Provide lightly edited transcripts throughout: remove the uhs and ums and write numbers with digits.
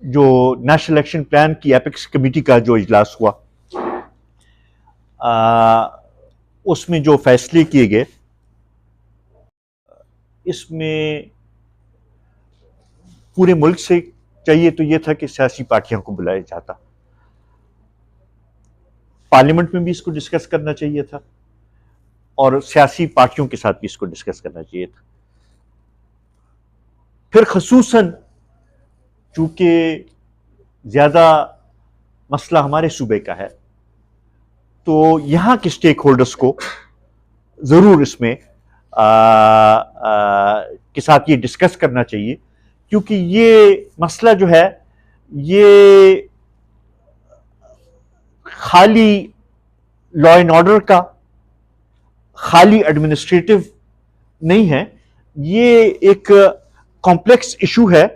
جو national election plan کی apex committee کا جو اجلاس ہوا اس میں جو فیصلے کیے گئے اس میں پورے ملک سے چاہیے تو یہ تھا کہ سیاسی پارٹیوں کو بلایا جاتا، پارلیمنٹ میں بھی اس کو ڈسکس کرنا چاہیے تھا اور سیاسی پارٹیوں کے ساتھ بھی اس کو ڈسکس کرنا چاہیے تھا. پھر خصوصاً چونکہ زیادہ مسئلہ ہمارے صوبے کا ہے تو یہاں کے سٹیک ہولڈرز کو ضرور اس میں کے ساتھ یہ ڈسکس کرنا چاہیے، کیونکہ یہ مسئلہ جو ہے یہ خالی لا اینڈ آرڈر کا، خالی ایڈمنسٹریٹو نہیں ہے، یہ ایک کمپلیکس ایشو ہے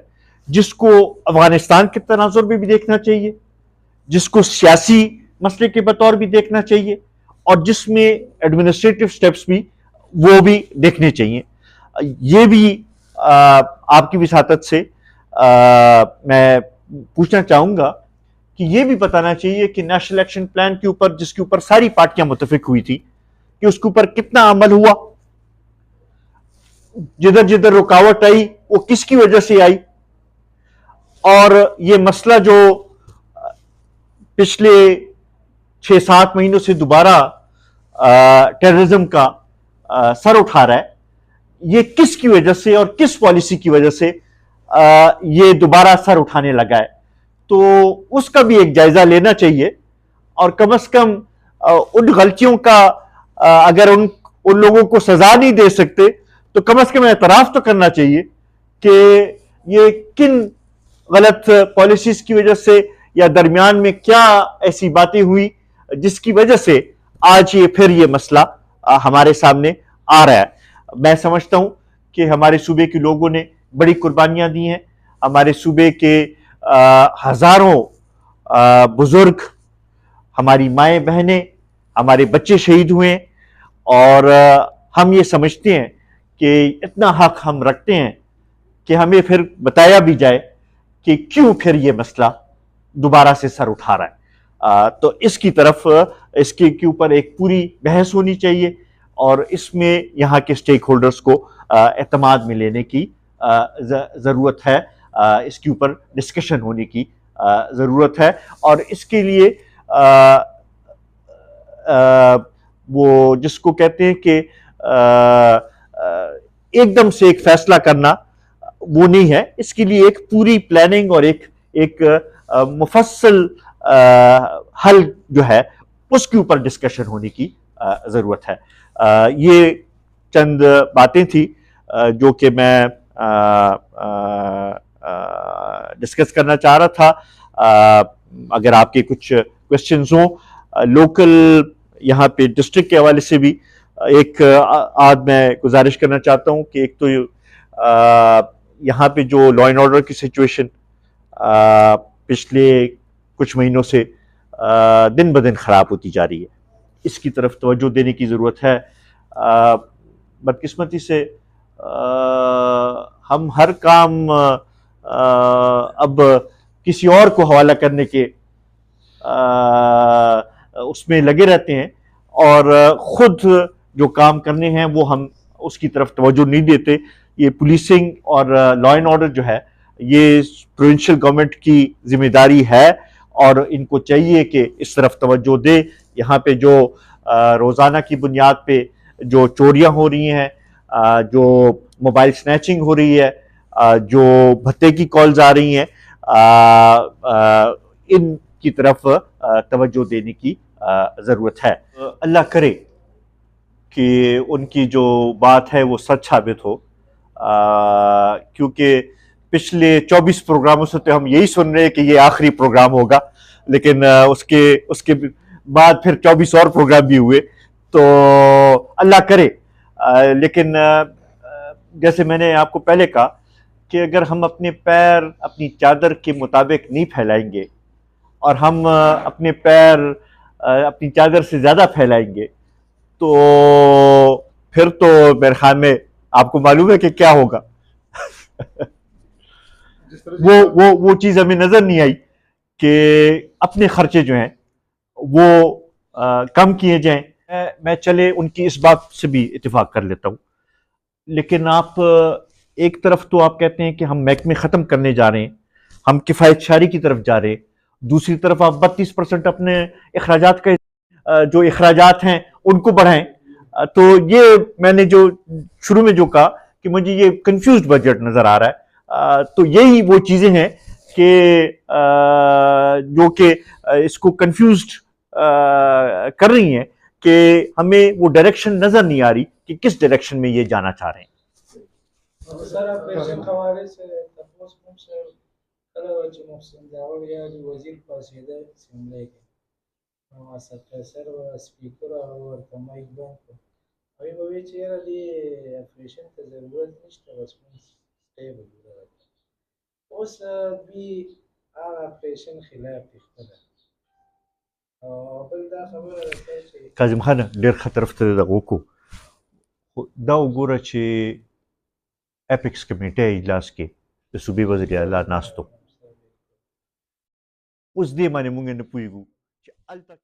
جس کو افغانستان کے تناظر میں بھی دیکھنا چاہیے، جس کو سیاسی مسئلے کے بطور بھی دیکھنا چاہیے، اور جس میں ایڈمنسٹریٹو سٹیپس بھی وہ بھی دیکھنے چاہیے. یہ بھی آپ کی وساطت سے میں پوچھنا چاہوں گا کہ یہ بھی بتانا چاہیے کہ نیشنل الیکشن پلان کے اوپر، جس کے اوپر ساری پارٹیاں متفق ہوئی تھی، کہ اس کے اوپر کتنا عمل ہوا، جدھر جدھر رکاوٹ آئی وہ کس کی وجہ سے آئی، اور یہ مسئلہ جو پچھلے 6-7 مہینوں سے دوبارہ ٹیررزم کا سر اٹھا رہا ہے، یہ کس کی وجہ سے اور کس پالیسی کی وجہ سے یہ دوبارہ سر اٹھانے لگا ہے. تو اس کا بھی ایک جائزہ لینا چاہیے، اور کم از کم ان غلطیوں کا اگر ان لوگوں کو سزا نہیں دے سکتے تو کم از کم اعتراف تو کرنا چاہیے کہ یہ کن غلط پالیسیز کی وجہ سے یا درمیان میں کیا ایسی باتیں ہوئی جس کی وجہ سے آج پھر یہ مسئلہ ہمارے سامنے آ رہا ہے. میں سمجھتا ہوں کہ ہمارے صوبے کے لوگوں نے بڑی قربانیاں دی ہیں، ہمارے صوبے کے ہزاروں بزرگ، ہماری مائیں بہنیں، ہمارے بچے شہید ہوئے، اور ہم یہ سمجھتے ہیں کہ اتنا حق ہم رکھتے ہیں کہ ہمیں پھر بتایا بھی جائے کہ کیوں پھر یہ مسئلہ دوبارہ سے سر اٹھا رہا ہے. تو اس کی طرف اس کے اوپر ایک پوری بحث ہونی چاہیے، اور اس میں یہاں کے سٹیک ہولڈرز کو اعتماد میں لینے کی ضرورت ہے، اس کے اوپر ڈسکشن ہونے کی ضرورت ہے. اور اس کے لیے وہ جس کو کہتے ہیں کہ ایک دم سے ایک فیصلہ کرنا وہ نہیں ہے، اس کے لیے ایک پوری پلاننگ اور ایک مفصل حل جو ہے اس کے اوپر ڈسکشن ہونے کی ضرورت ہے. یہ چند باتیں تھیں جو کہ میں ڈسکس کرنا چاہ رہا تھا. اگر آپ کے کچھ کوشچنز ہوں لوکل یہاں پہ ڈسٹرکٹ کے حوالے سے بھی ایک آج میں گزارش کرنا چاہتا ہوں کہ ایک تو یہاں پہ جو لا اینڈ آرڈر کی سچویشن پچھلے کچھ مہینوں سے دن بدن خراب ہوتی جا رہی ہے، اس کی طرف توجہ دینے کی ضرورت ہے. بدقسمتی سے ہم ہر کام اب کسی اور کو حوالہ کرنے کے اس میں لگے رہتے ہیں، اور خود جو کام کرنے ہیں وہ ہم اس کی طرف توجہ نہیں دیتے. یہ پولیسنگ اور لا اینڈ آرڈر جو ہے یہ پروونشل گورنمنٹ کی ذمہ داری ہے، اور ان کو چاہیے کہ اس طرف توجہ دے. یہاں پہ جو روزانہ کی بنیاد پہ جو چوریاں ہو رہی ہیں، جو موبائل سنیچنگ ہو رہی ہے، جو بھتے کی کالز آ رہی ہیں، ان کی طرف توجہ دینے کی ضرورت ہے. اللہ کرے کہ ان کی جو بات ہے وہ سچ ثابت ہو، کیونکہ پچھلے 24 پروگراموں سے تو ہم یہی سن رہے ہیں کہ یہ آخری پروگرام ہوگا، لیکن اس کے بعد پھر 24 اور پروگرام بھی ہوئے، تو اللہ کرے. لیکن جیسے میں نے آپ کو پہلے کہا کہ اگر ہم اپنے پیر اپنی چادر کے مطابق نہیں پھیلائیں گے، اور ہم اپنے پیر اپنی چادر سے زیادہ پھیلائیں گے، تو پھر تو میرے خیال میں آپ کو معلوم ہے کہ کیا ہوگا. وہ چیز ہمیں نظر نہیں آئی کہ اپنے خرچے جو ہیں وہ کم کیے جائیں. میں چلے ان کی اس بات سے بھی اتفاق کر لیتا ہوں، لیکن آپ ایک طرف تو آپ کہتے ہیں کہ ہم محکمے ختم کرنے جا رہے ہیں، ہم کفایت شاری کی طرف جا رہے ہیں، دوسری طرف آپ 32% اپنے اخراجات کا جو اخراجات ہیں ان کو بڑھائیں. تو یہ میں نے جو شروع میں جو کہا کہ مجھے یہ کنفیوزڈ بجٹ نظر آ رہا ہے. تو یہی وہ چیزیں ہیں کہ جو کہ اس کو کنفیوزڈ کر رہی ہیں کہ ہمیں وہ ڈائریکشن نظر نہیں آ رہی کہ کس ڈائریکشن میں یہ جانا چاہ رہے ہیں. سر آپریشن حوالے سے تپوس کوم سر کله چې محسن داول یا وزیر پاسیده سیملې کې نو سکرټر سر او سپیکر او ورته مایک بند کړ وی به وی چې یاره دې آپریشن ته ضرورت نشته بس موږ سټیبل وو اوس دوی هغه آپریشن خلاف دي خپله او بل دا خبره ده سر چې کاظم خان ډېر ښه طرف ته دغه وکړو. دا وګوره چې اپیکس کمیټه اجلاس کې د صوبې وزیر اعلی ناست و، اوس دې باندې موږ نه پوهېږو چې هلته